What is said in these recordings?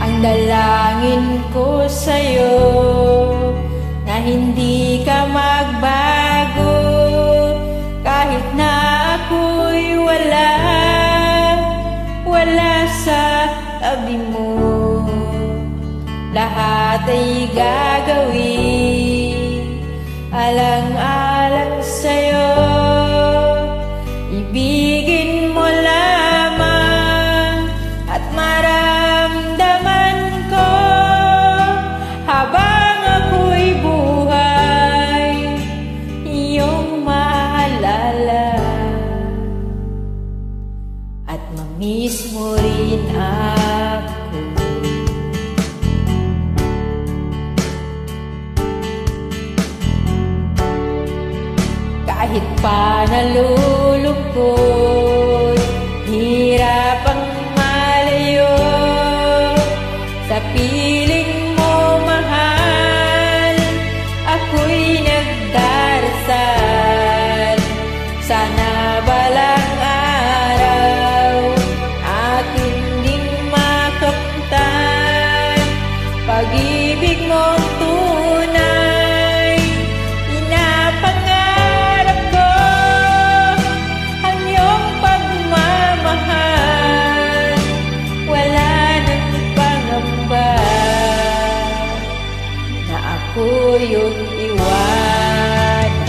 Ang dalangin ko sa'yo na hindi ka magbago, kahit na ako'y wala sa tabi mo. Lahat ay gagawin alang-alang sa'yo. Ibigin mo lamang at maramdaman ko habang ako'y buhay, iyong maalala at mamiss mo rin ako. Kahit pa nalulungkot, hirap ang malayo sa piling mo, mahal. Ako'y nagdarasal, sana balang araw akin ding makamtan pag-ibig mong tunay. Pinapangarap ko ang iyong pagmamahal, wala nang pangamba na ako yung iwanan.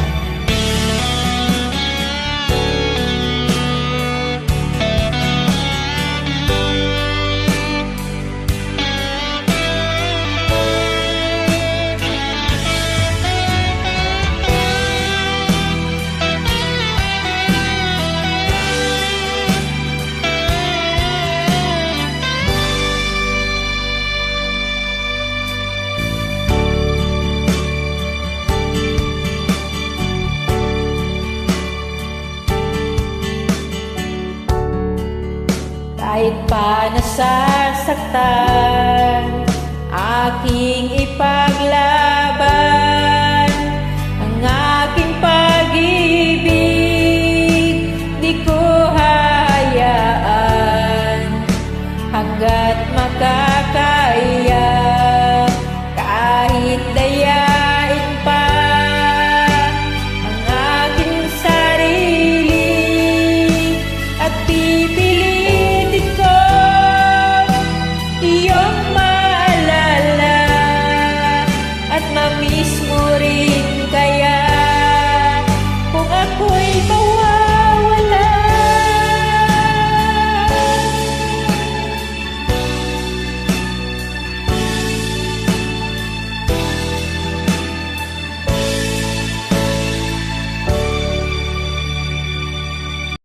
Kahit pa nasasaktan, aking ipag